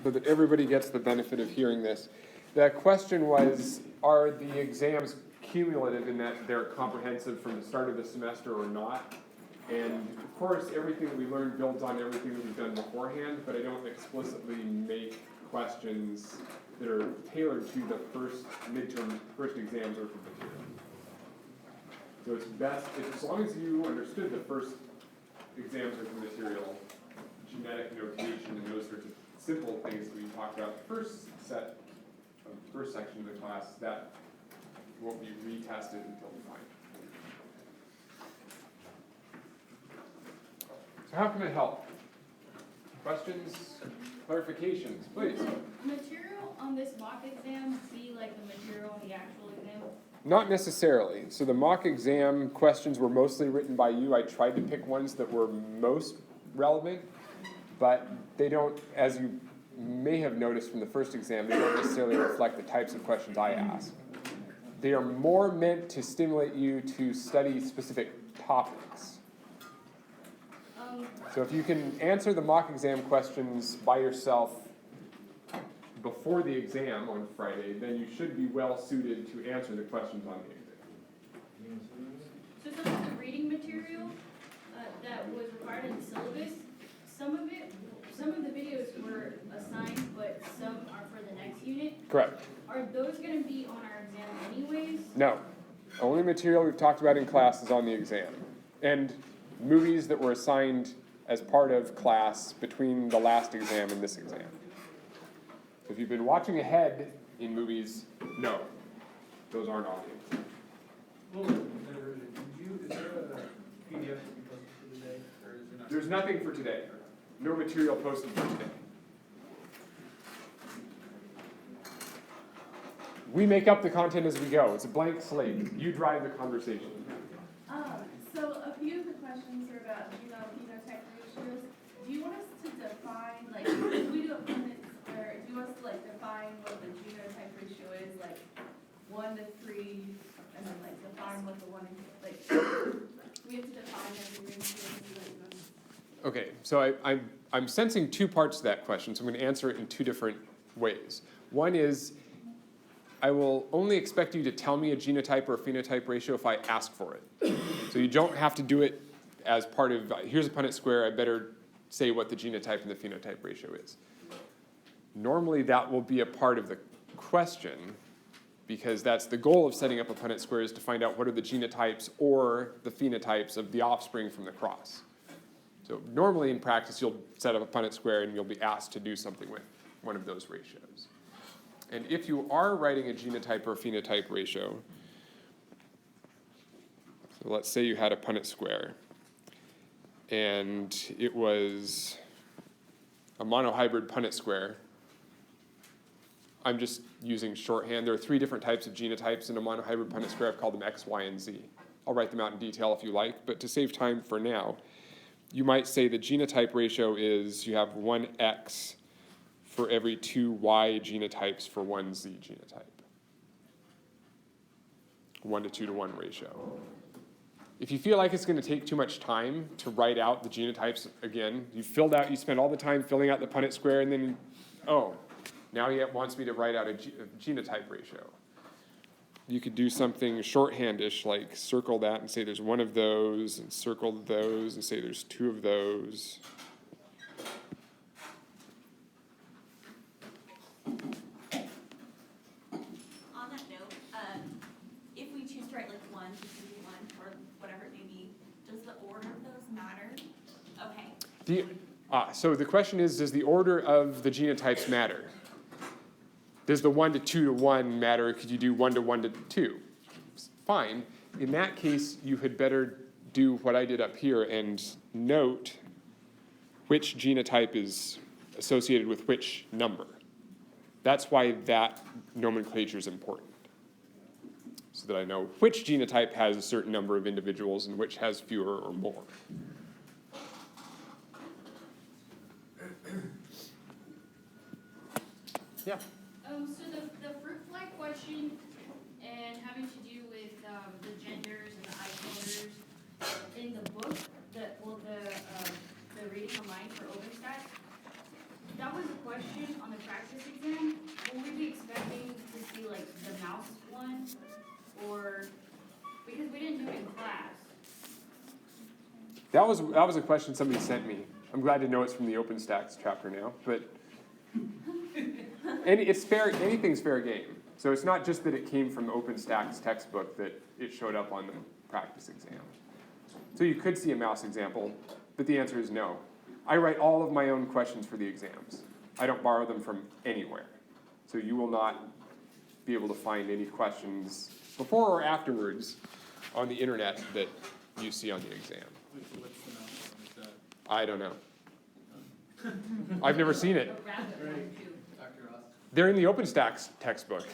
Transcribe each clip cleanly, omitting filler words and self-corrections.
so that everybody gets the benefit of hearing this. The question was, are the exams cumulative in that they're comprehensive from the start of the semester or not? And of course, everything that we learn builds on everything that we've done beforehand, but I don't explicitly make questions that are tailored to the first exams or for material. So it's best, as long as you understood the first exams or for material, genetic notation and those sorts of simple things that we talked about the first section of the class, that won't be retested until we find. So how can I help? Questions, clarifications, please? Would the material on this mock exam be like the material on the actual exam? Not necessarily. So the mock exam questions were mostly written by you. I tried to pick ones that were most relevant, but they don't, as you may have noticed from the first exam, they don't necessarily reflect the types of questions I ask. They are more meant to stimulate you to study specific topics. So if you can answer the mock exam questions by yourself before the exam on Friday, then you should be well suited to answer the questions on the exam. So some of the reading material that was required in the syllabus, some of the videos were assigned, but some are for the next unit. Correct. Are those going to be on our exam anyways? No. Only material we've talked about in class is on the exam. And movies that were assigned as part of class between the last exam and this exam. If you've been watching ahead in movies, no, those aren't on the exam. Well, is there a PDF that you posted for today, or is there not? There's nothing for today. No material posted for today. We make up the content as we go. It's a blank slate. You drive the conversation. So a few of the questions are about genotype ratios. Do you want us to define, like, if we do a Punnett square, do you want us to, like, define what the genotype ratio is, like, 1 to 3, and then, like, define what the 1 is, like, we have to define everything. Okay, so I'm sensing two parts to that question, so I'm going to answer it in two different ways. One is, I will only expect you to tell me a genotype or a phenotype ratio if I ask for it. So you don't have to do it as part of, here's a Punnett square, I better say what the genotype and the phenotype ratio is. Normally that will be a part of the question, because that's the goal of setting up a Punnett square, is to find out what are the genotypes or the phenotypes of the offspring from the cross. So normally in practice you'll set up a Punnett square and you'll be asked to do something with one of those ratios. And if you are writing a genotype or a phenotype ratio, so let's say you had a Punnett square, and it was a monohybrid Punnett square. I'm just using shorthand. There are 3 different types of genotypes in a monohybrid Punnett square. I've called them X, Y, and Z. I'll write them out in detail if you like, but to save time for now, you might say the genotype ratio is you have 1 X for every 2 Y genotypes for 1 Z genotype. 1 to 2 to 1 ratio. If you feel like it's going to take too much time to write out the genotypes, again, you spend all the time filling out the Punnett square, and then, now he wants me to write out a genotype ratio. You could do something shorthandish, like circle that and say there's 1 of those, and circle those and say there's 2 of those. On that note, if we choose to write like 1, 2, 3, 1, or whatever it may be, does the order of those matter? Okay. So the question is, does the order of the genotypes matter? Does the 1 to 2 to 1 matter? Could you do 1 to 1 to 2? Fine. In that case, you had better do what I did up here and note which genotype is associated with which number. That's why that nomenclature is important, so that I know which genotype has a certain number of individuals and which has fewer or more. Yeah. So the fruit fly question and having to do with the genders and the eye colors in the book, the reading online for OpenStack, that was a question on the practice exam, will we be expecting to see like the mouse one? Or, because we didn't do it in class. That was a question somebody sent me. I'm glad to know it's from the OpenStax chapter now, but and it's fair, anything's fair game. So it's not just that it came from the OpenStax textbook that it showed up on the practice exam. So you could see a mouse example, but the answer is no. I write all of my own questions for the exams. I don't borrow them from anywhere. So you will not be able to find any questions before or afterwards on the internet that you see on the exam. Wait, so what's the mouse one? Is that I don't know. I've never seen it. A rabbit one Right. too. Dr. Ross? They're in the OpenStax textbook.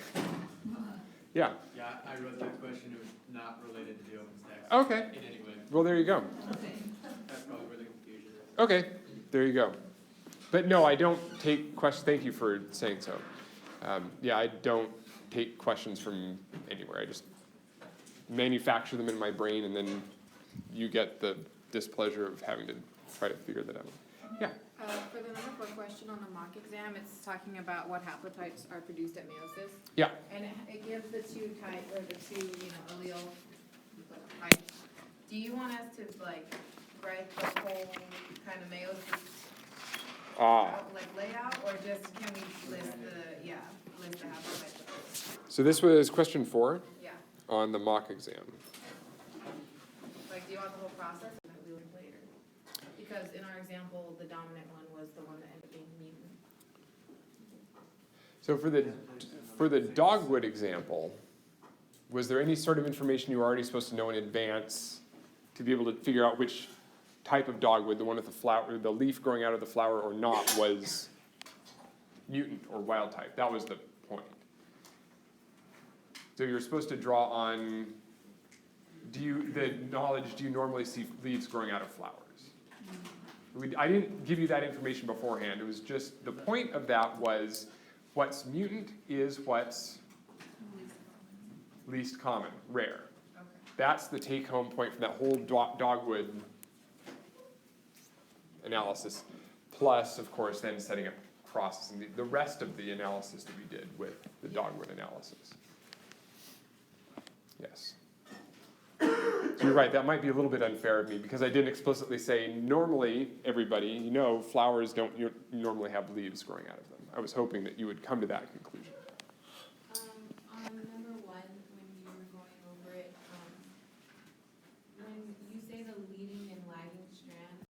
Yeah, Yeah, I wrote that question, it was not related to the OpenStax. okay. In any way, Well, there you go. that's probably where the confusion is. Okay, there you go. But no, I don't take questions, thank you for saying so. Yeah, I don't take questions from anywhere. I just manufacture them in my brain and then you get the displeasure of having to try to figure that out. Yeah, For the number 4 question on the mock exam, it's talking about what haplotypes are produced at meiosis. yeah. And it gives the two type, or the two, allele types. Do you want us to like write the whole kind of meiosis layout, or just can we list the haplotypes? So this was question 4 Yeah, on the mock exam. like do you want the whole process or that we would later? Because in our example, the dominant one was the one that ended up being mutant. So for the dogwood example, was there any sort of information you were already supposed to know in advance to be able to figure out which type of dogwood, the one with the flower, the leaf growing out of the flower or not, was mutant or wild type? That was the point. So you're supposed to draw on, do you normally see leaves growing out of flowers? I didn't give you that information beforehand. It was just, the point of that was what's mutant is what's least common, rare. Okay. That's the take-home point from that whole dogwood analysis, plus, of course, then setting up crosses and the rest of the analysis that we did with the dogwood analysis. Yes. So you're right, that might be a little bit unfair of me, because I didn't explicitly say, normally, everybody, flowers don't normally have leaves growing out of them. I was hoping that you would come to that conclusion.